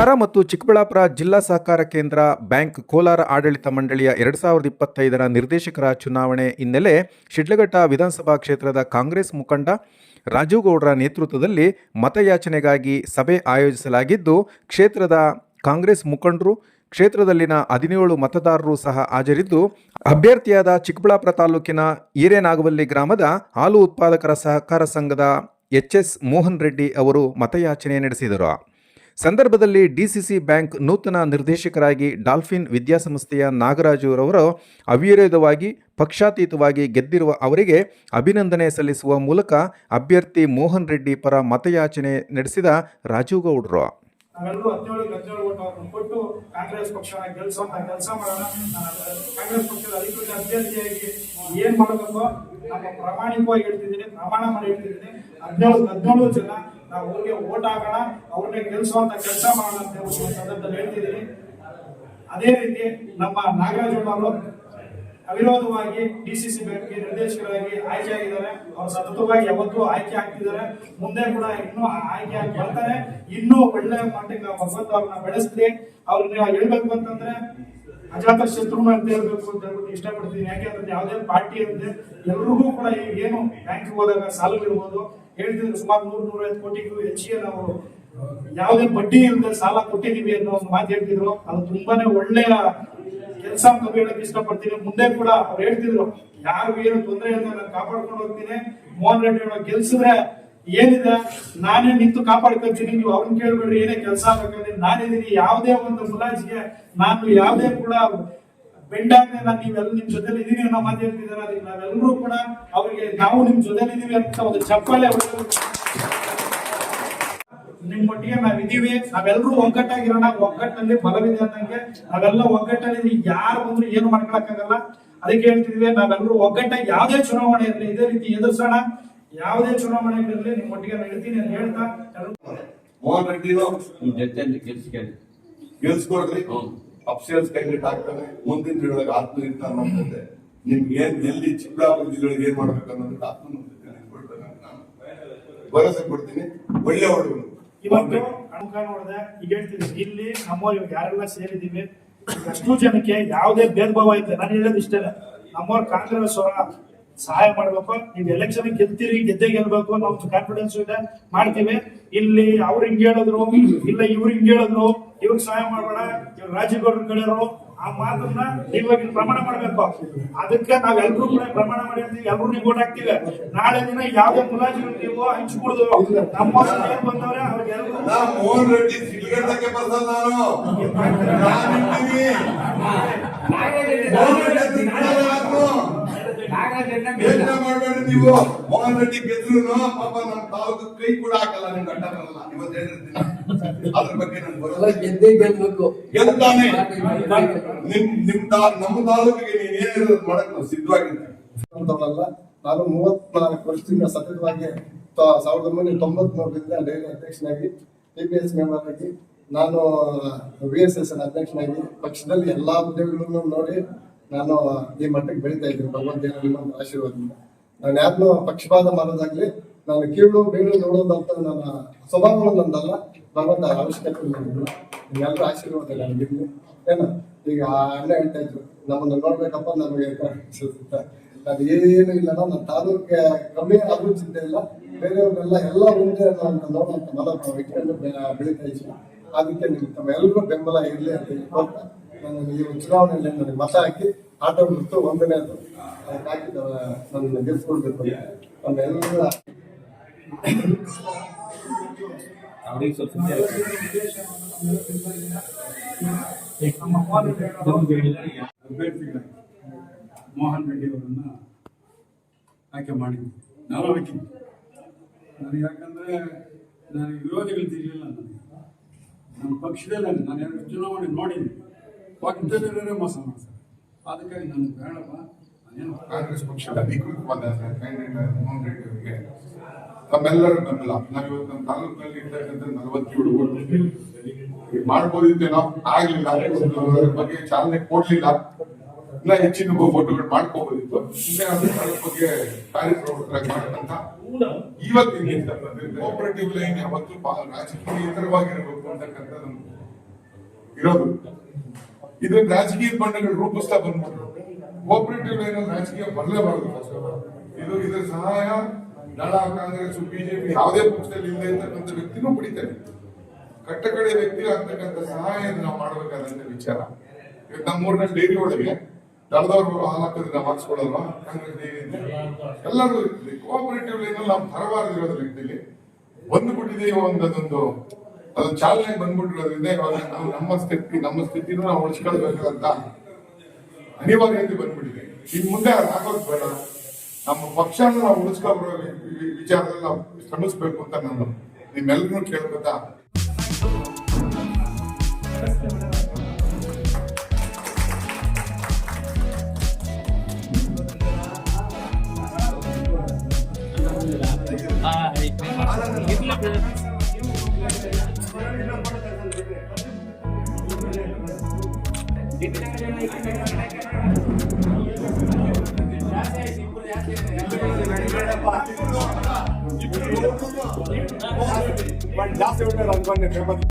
ಕೋಲಾರ ಮತ್ತು ಚಿಕ್ಕಬಳ್ಳಾಪುರ ಜಿಲ್ಲಾ ಸಹಕಾರ ಕೇಂದ್ರ ಬ್ಯಾಂಕ್ ಕೋಲಾರ ಆಡಳಿತ ಮಂಡಳಿಯ 2025ರ ನಿರ್ದೇಶಕರ ಚುನಾವಣೆ ಹಿನ್ನೆಲೆ ಶಿಡ್ಲಘಟ್ಟ ವಿಧಾನಸಭಾ ಕ್ಷೇತ್ರದ ಕಾಂಗ್ರೆಸ್ ಮುಖಂಡ ರಾಜು ಗೌಡ್ರ ನೇತೃತ್ವದಲ್ಲಿ ಮತಯಾಚನೆಗಾಗಿ ಸಭೆ ಆಯೋಜಿಸಲಾಗಿದ್ದು, ಕ್ಷೇತ್ರದ ಕಾಂಗ್ರೆಸ್ ಮುಖಂಡರು, ಕ್ಷೇತ್ರದಲ್ಲಿನ 17 ಮತದಾರರು ಸಹ ಹಾಜರಿದ್ದು, ಅಭ್ಯರ್ಥಿಯಾದ ಚಿಕ್ಕಬಳ್ಳಾಪುರ ತಾಲೂಕಿನ ಹಿರೇನಾಗವಲ್ಲಿ ಗ್ರಾಮದ ಹಾಲು ಉತ್ಪಾದಕರ ಸಹಕಾರ ಸಂಘದ ಎಚ್.ಎಸ್. ಮೋಹನ್ ರೆಡ್ಡಿ ಅವರು ಮತಯಾಚನೆ ನಡೆಸಿದರು. ಸಂದರ್ಭದಲ್ಲಿ ಡಿಸಿಸಿ ಬ್ಯಾಂಕ್ ನೂತನ ನಿರ್ದೇಶಕರಾಗಿ ಡಾಲ್ಫಿನ್ ವಿದ್ಯಾಸಂಸ್ಥೆಯ ನಾಗರಾಜು ರವರು ಅವಿರೋಧವಾಗಿ ಪಕ್ಷಾತೀತವಾಗಿ ಗೆದ್ದಿರುವ ಅವರಿಗೆ ಅಭಿನಂದನೆ ಸಲ್ಲಿಸುವ ಮೂಲಕ ಅಭ್ಯರ್ಥಿ ಮೋಹನ್ ರೆಡ್ಡಿ ಪರ ಮತಯಾಚನೆ ನಡೆಸಿದ ರಾಜು ಗೌಡ್ರು. ನಾವೆಲ್ಲರೂ 17 ಓಟ್ ಕೊಟ್ಟು ಕಾಂಗ್ರೆಸ್ ಪಕ್ಷನ ಗೆಲ್ಲಿಸುವಂತ ಕೆಲಸ ಮಾಡೋಣ. ಕಾಂಗ್ರೆಸ್ ಪಕ್ಷದ ಅಧಿಕೃತ ಅಭ್ಯರ್ಥಿಯಾಗಿ ಏನ್ ಮಾಡಬೇಕು ನಮ್ಮ ಪ್ರಾಮಾಣಿಕವಾಗಿ ಹೇಳ್ತಿದ್ದೀನಿ, ಪ್ರಮಾಣ ಮಾಡಿ ಹೇಳ್ತಿದ್ದೀನಿ. 17 ಜನ ನಾವು ಅವ್ರಿಗೆ ಓಟ್ ಹಾಕೋಣ, ಅವ್ರನ್ನೇ ಗೆಲ್ಲಿಸುವಂತ ಕೆಲಸ ಮಾಡೋಣ ಅಂತ ಸಂದರ್ಭದಲ್ಲಿ ಹೇಳ್ತಿದ್ದೀನಿ. ಅದೇ ರೀತಿ ನಮ್ಮ ನಾಗರಾಜ್ ಅವರು ಅವಿರೋಧವಾಗಿ ಡಿಸಿಸಿ ಬ್ಯಾಂಕ್ಗೆ ನಿರ್ದೇಶಕರಾಗಿ ಆಯ್ಕೆ ಆಗಿದ್ದಾರೆ. ಅವರು ಸತತವಾಗಿ ಯಾವತ್ತೂ ಆಯ್ಕೆ ಆಗ್ತಿದ್ದಾರೆ, ಮುಂದೆ ಕೂಡ ಇನ್ನೂ ಆಯ್ಕೆ ಆಗಿ ಬರ್ತಾರೆ. ಇನ್ನೂ ಒಳ್ಳೆ ಮಟ್ಟಿಗೆ ಭಗವಂತ ಅವ್ರನ್ನ ಬೆಳೆಸ್ಲಿ. ಅವ್ರನ್ನ ಹೇಳ್ಬೇಕು ಅಂತಂದ್ರೆ ಅಜಾತ ಶತ್ರುನ ಅಂತ ಹೇಳ್ಬೇಕು ಅಂತ ಹೇಳ್ಬಿಟ್ಟು ಇಷ್ಟಪಡ್ತೀನಿ. ಯಾಕೆಂದ್ರೆ ಯಾವುದೇ ಪಾರ್ಟಿ ಅಂದ್ರೆ ಎಲ್ರಿಗೂ ಕೂಡ ಏನು ಬ್ಯಾಂಕ್ ಹೋದಾಗ ಸಾಲಗಳಿರ್ಬೋದು, ಹೇಳ್ತಿದ್ರೆ ಸುಮಾರು 100-150 ಕೋಟಿಗೂ ಹೆಚ್ಚಿಗೆ ನಾವು ಯಾವುದೇ ಬಡ್ಡಿ ಇಲ್ಲದೆ ಸಾಲ ಕೊಟ್ಟಿದೀವಿ ಅನ್ನೋ ಒಂದು ಮಾತು ಹೇಳ್ತಿದ್ರು. ಅದು ತುಂಬಾನೇ ಒಳ್ಳೆಯ ಕೆಲಸ ಅಂತ ಹೇಳಕ್ ಇಷ್ಟಪಡ್ತೀನಿ. ಮುಂದೆ ಕೂಡ ಅವ್ರು ಹೇಳ್ತಿದ್ರು, ಯಾರಿಗೂ ಏನು ತೊಂದರೆ ಇಲ್ಲ, ನಾನು ಕಾಪಾಡ್ಕೊಂಡು ಹೋಗ್ತೀನಿ. ಮೋಹನ್ ರೆಡ್ಡಿ ಅವ್ರ ಗೆಲ್ಸಿದ್ರೆ ಏನಿದೆ ನಾನೇ ನಿಂತು ಕಾಪಾಡ್ಕೊಳ್ತೀನಿ, ನೀವು ಅವ್ರನ್ನ ಕೇಳ್ಬೇಡ್ರಿ, ಏನೇ ಕೆಲಸ ಆಗ್ಬೇಕಂದ್ರೆ ನಾನಿದ್ದೀನಿ. ಯಾವುದೇ ಒಂದು ಮುಲಾಜಿಗೆ ನಾನು ಯಾವುದೇ ಕೂಡ ಬೆಂಡಾಗ್ನೆ ನಾನು ನೀವೆಲ್ಲ ನಿಮ್ ಜೊತೆಲಿ ಇದೀನಿ ಅನ್ನೋ ಮಾತು ಹೇಳ್ತಿದ್ದಾರೆ. ಅದಕ್ಕೆ ನಾವೆಲ್ಲರೂ ಕೂಡ ಅವ್ರಿಗೆ ನಾವು ನಿಮ್ ಜೊತೆಲಿ ಇದೀವಿ ಅಂತ ಒಂದು ಚಪ್ಪಾಳೆ ನಿಮ್ಮೊಟ್ಟಿಗೆ ನಾವಿದೀವಿ, ನಾವೆಲ್ಲರೂ ಒಗ್ಗಟ್ಟಾಗಿರೋಣ, ಒಗ್ಗಟ್ಟಲ್ಲಿ ಬಲವಿದೆ ಅನ್ನಂಗೆ ನಾವೆಲ್ಲ ಒಗ್ಗಟ್ಟಲ್ಲಿ ಯಾರು ಬಂದ್ರು ಏನು ಮಾಡ್ಕೊಳಕ್ಕಾಗಲ್ಲ. ಅದಕ್ಕೆ ಹೇಳ್ತಿದ್ವಿ, ನಾವೆಲ್ಲರೂ ಒಗ್ಗಟ್ಟಾಗಿ ಯಾವುದೇ ಚುನಾವಣೆ ಇರಲಿ ಇದೇ ರೀತಿ ಎದುರಿಸೋಣ. ಯಾವುದೇ ಚುನಾವಣೆ ಇರಲಿ ನಿಮ್ಮೊಟ್ಟಿಗೆ ನಾನು ಹೇಳ್ತೀನಿ ಅಂತ ಹೇಳ್ತಾ ಮೋಹನ್ ರೆಡ್ಡಿ ಗೆಲ್ಸ್ಕೊಡ್ರಿ, ಅಫ್ಸಿಯಲ್ಸ್ ಕೈಗೆಟ್ ಆಗ್ತದೆ. ಮುಂದಿನ ದಿನಗಳಿಗೆ ಆತ್ಮನಿರ್ಭರ ಮಾಡ್ತದೆ. ನಿಮ್ಗೆ ಏನ್ ಎಲ್ಲಿ ಚಿಕ್ಕಬಳ್ಳಾಪುರ ಜಿಲ್ಲೆಗೆ ಏನ್ ಮಾಡ್ಬೇಕು ಅನ್ನೋದಕ್ಕೆ ಭರವಸೆ ಕೊಡ್ತೀನಿ. ಒಳ್ಳೆ ಹುಡುಗರು ಇವತ್ತು ಅಣುಕ ನೋಡಿದೆ. ಈಗ ಹೇಳ್ತೀನಿ, ಇಲ್ಲಿ ನಮ್ಮ ಯಾರೆಲ್ಲ ಸೇರಿದೀವಿ ಅಷ್ಟು ಜನಕ್ಕೆ ಯಾವುದೇ ಭೇದ ಭಾವ ಐತೆ. ನಾನು ಹೇಳೋದು ಇಷ್ಟೇ, ನಮ್ಮವ್ರ ಕಾಂಗ್ರೆಸ್ ಅವರ ಸಹಾಯ ಮಾಡ್ಬೇಕು. ನೀವು ಎಲೆಕ್ಷನ್ ಗೆಲ್ತೀರಿ, ಗೆದ್ದೆ ಗೆಲ್ಬೇಕು ಅನ್ನೋ ಒಂದು ಕಾನ್ಫಿಡೆನ್ಸ್ ಇದೆ, ಮಾಡ್ತೀವಿ. ಇಲ್ಲಿ ಅವ್ರು ಹಿಂಗ್ ಹೇಳಿದ್ರು, ಇಲ್ಲ ಇವ್ರು ಹಿಂಗ್ ಹೇಳಿದ್ರು, ಇವ್ರಿಗೆ ಸಹಾಯ ಮಾಡ್ಬೇಡ, ಇವ್ರು ರಾಜೀವ್ಗೌಡ್ರ ಕಡೆಯವರು, ಆ ಮಾತನ್ನ ಇವಾಗ ಪ್ರಮಾಣ ಮಾಡ್ಬೇಕು. ಅದಕ್ಕೆ ನಾವೆಲ್ಲರೂ ಕೂಡ ಪ್ರಮಾಣ ಮಾಡಿ ಎಲ್ಲರೂ ನೀವು ಓಟ್ ಹಾಕ್ತಿವಿ. ನಾಳೆ ದಿನ ಯಾವ್ದೇ ಮುಲಾಜಿಗಳು ನೀವು ಹಂಚ್ಕೊಡುದು ನಮ್ಮ ಏನ್ ಬಂದವ್ರೆ ಅವ್ರಿಗೆಲ್ಲರೂ ಮೋಹನ್ ರೆಡ್ಡಿ ಸಿಡ್ಲಘಟ್ಟಕ್ಕೆ ಬರ್ಸಲ್ಲ. ಮಾಡ್ಬೇಡ್ರಿ ನೀವು. ಮೋಹನ್ ರೆಡ್ಡಿ ಗೆದ್ರು ಪಾಪ ನಮ್ಮ ತಾಲೂಕು ಕೈ ಕೂಡ ಹಾಕಲ್ಲ, ನಿಮ್ ಗಂಟ ಬರಲ್ಲ. ಇವತ್ತು ಹೇಳಿರ್ತೀನಿ ಅದ್ರ ಬಗ್ಗೆ ನನ್ಗೆ ಬರೋಲ್ಲ. ಗೆದ್ದೇ ಗೆಲ್ಬೇಕು, ಗೆಲ್ತಾನೆ. ನಮ್ಮ ತಾಲೂಕಿಗೆ ನೀನ್ ಏನಿರೋದು ಮಾಡಕ್ ನಾವು ಸಿದ್ಧವಾಗಿರ್ತೀವಿ ಅಂತವಲ್ಲ. ನಾನು 34 ವರ್ಷದಿಂದ ಸತತವಾಗಿ 1993ರಿಂದ ಡೈಲಿ ಅಧ್ಯಕ್ಷನಾಗಿ, ಟಿಪಿಎಸ್ ಮೆಂಬರ್ ಆಗಿ, ನಾನು VSS ಅಧ್ಯಕ್ಷನಾಗಿ ಪಕ್ಷದಲ್ಲಿ ಎಲ್ಲಾ ಹುದ್ದೆಗಳನ್ನು ನೋಡಿ ನಾನು ಈ ಮಟ್ಟಕ್ಕೆ ಬೆಳೀತಾ ಇದ್ದೀನಿ. ಭಗವಂತನ ನಿಮ್ಮ ಆಶೀರ್ವಾದದಿಂದ ನಾನು ಯಾರನ್ನೂ ಪಕ್ಷಪಾತ ಮಾಡೋದಾಗ್ಲಿ, ನಾನು ಕೀಳು ಬೀಳು ನೋಡೋದಂತ ನನ್ನ ಸ್ವಭಾವ ನಂದಲ್ಲ. ಭಗವಂತ ಅವಶ್ಯಕತೆ ನನಗಿಲ್ಲ. ನಿಮ್ಮೆಲ್ಲರೂ ಆಶೀರ್ವಾದ ನನಗಿರ್ಲಿ. ಏನು ಈಗ ಅಣ್ಣ ಹೇಳ್ತಾ ಇದ್ರು, ನಮ್ಮನ್ನು ನೋಡ್ಬೇಕಪ್ಪ ನಮಗೆ ನಾನು ಏನು ಇಲ್ಲ, ನನ್ನ ತಾಲೂಕಿಗೆ ಕಮ್ಮಿ ಆದ್ರೂ ಚಿಂತೆ ಇಲ್ಲ, ಬೇರೆಯವ್ರನ್ನೆಲ್ಲ ಎಲ್ಲ ಮುಂದೆ ಅಂತ ನೋಡುವಂತ ಮನೋಭಾವ ಇಟ್ಕೊಂಡು ಬೆಳೀತಾ ಇದ್ದೀನಿ. ಅದಕ್ಕೆ ನಿಮ್ಗೆ ತಮ್ಮೆಲ್ಲರೂ ಬೆಂಬಲ ಇರಲಿ ಅಂತ ಹೇಳ್ತಾ ನಾನು ಈ ಚುನಾವಣೆಯಲ್ಲಿ ನನಗೆ ಮತ ಹಾಕಿ ಆಟ ಬಿಟ್ಟು ಒಂದನೇ ಅದು ಹಾಕಿ ನನ್ನ ಗೆಲ್ಸ್ಕೊಳ್ಬೇಕು. ನಮ್ಮೆಲ್ಲ ಅಭ್ಯರ್ಥಿಗಳ ಮೋಹನ್ ರೆಡ್ಡಿ ಅವರನ್ನ ಆಯ್ಕೆ ಮಾಡಿದ್ವಿ. ನಾವು ಹೋಗ್ತೀವಿ. ನನಗೆ ಯಾಕಂದ್ರೆ ನನಗೆ ವಿರೋಧಿಗಳು ತಿರ್ಲಿಲ್ಲ. ನನ್ನ ಪಕ್ಷದಲ್ಲೇ ನಾನು 2 ಚುನಾವಣೆ ನೋಡಿದ್ದೀನಿ. ಪಕ್ಷದಲ್ಲಿರೋರೇ ಮೋಸ ಮಾಡ್ತಾರೆ. ಅದಕ್ಕಾಗಿ ನನಗೆ ಬೇಡಪ್ಪ, ನಾನೇನು ಕಾಂಗ್ರೆಸ್ ಪಕ್ಷದ ಅಧಿಕೃತವಾದ ಕ್ಯಾಂಡಿಡೇಟ್ ಮೋಹನ್ ರೆಡ್ಡಿ ಅವರಿಗೆ ತಮ್ಮೆಲ್ಲರ ಬೆಂಬಲ. ನಾವಿವತ್ತು ನಮ್ಮ ತಾಲೂಕಿನಲ್ಲಿ ಇರ್ತಕ್ಕಂಥ 47 ಓಟ್ ಮಾಡ್ಬೋದಿತ್ತೇನೋ, ಆಗ್ಲಿಲ್ಲ. ಅದ್ರ ಬಗ್ಗೆ ಚಾಲನೆ ಕೊಡ್ಲಿಲ್ಲ. ಇನ್ನ ಹೆಚ್ಚಿನ ಓಟುಗಳು ಮಾಡ್ಕೋಬೋದಿತ್ತು. ಅದ್ರ ಬಗ್ಗೆ ಕಾರ್ಯಪ್ರವೃತ್ತರಾಗಿ ಮಾಡಕ್ಕಂತ ಇವತ್ತಿನ ಕೋಆಪರೇಟಿವ್ ಲೈನ್ ಯಾವತ್ತು ರಾಜಕೀಯೇತರವಾಗಿರಬೇಕು ಅಂತಕ್ಕಂಥ ಇರೋದು. ಇದನ್ನ ರಾಜಕೀಯ ಬಣ್ಣಗಳು ರೂಪಿಸ್ತಾ ಬಂದ್ಬಿಟ್ರು. ಕೋಆಪರೇಟಿವ್ ಲೈನ್ ರಾಜಕೀಯ ಬರಲೇಬಾರದು. ಇದರ ಸಹಾಯ ದಳ, ಕಾಂಗ್ರೆಸ್, ಬಿಜೆಪಿ ಯಾವುದೇ ಪಕ್ಷದಲ್ಲಿ ಇಲ್ಲದೆ ಇರ್ತಕ್ಕಂಥ ವ್ಯಕ್ತಿನೂ ಪಡಿತಾರೆ. ಕಟ್ಟಕಡೆ ವ್ಯಕ್ತಿ ಆಗ್ತಕ್ಕಂಥ ಸಹಾಯ ನಾವು ಮಾಡಬೇಕಾದಂತ ವಿಚಾರ. ಇವತ್ತು ನಮ್ಮೂರಿನ ಡೈರಿ ಒಳಗೆ ದಳದವ್ರು ಹಾಲು ಹಾಕಿದ್ರೆ ನಾವು ಹಾಕ್ಸ್ಕೊಳ್ಳಲ್ವಾ? ಕಾಂಗ್ರೆಸ್ ಡೈರಿ ಎಲ್ಲರೂ ಕೋಆಪರೇಟಿವ್ ಲೈನ್ ನಾವು ಬರಬಾರದಿರೋದ್ರ ವ್ಯಕ್ತಿಲಿ ಬಂದ್ಬಿಟ್ಟಿದೆ. ಅದೊಂದು ಚಾಲನೆ ಬಂದ್ಬಿಟ್ಟಿರೋದ್ರಿಂದ ಇವಾಗ ನಾವು ನಮ್ಮ ಸ್ಥಿತಿನೂ ನಾವು ಉಳಿಸ್ಕೊಳ್ಬೇಕಾದಂತ ಅನಿವಾರ್ಯತೆ ಬಂದ್ಬಿಟ್ಟಿದೆ. ಇನ್ ಮುಂದೆ ಆಗೋದು ಬೇಡ. ನಮ್ಮ ಪಕ್ಷನ ನಾವು ಉಳಿಸ್ಕೊಬರೋ ವಿಚಾರದಲ್ಲಿ ನಾವು ಶ್ರಮಿಸ್ಬೇಕು ಅಂತ ನಾನು ನಿಮ್ಮೆಲ್ಲರೂ ಕೇಳ್ಕೊತಾ ಜಾಸ್ತಿ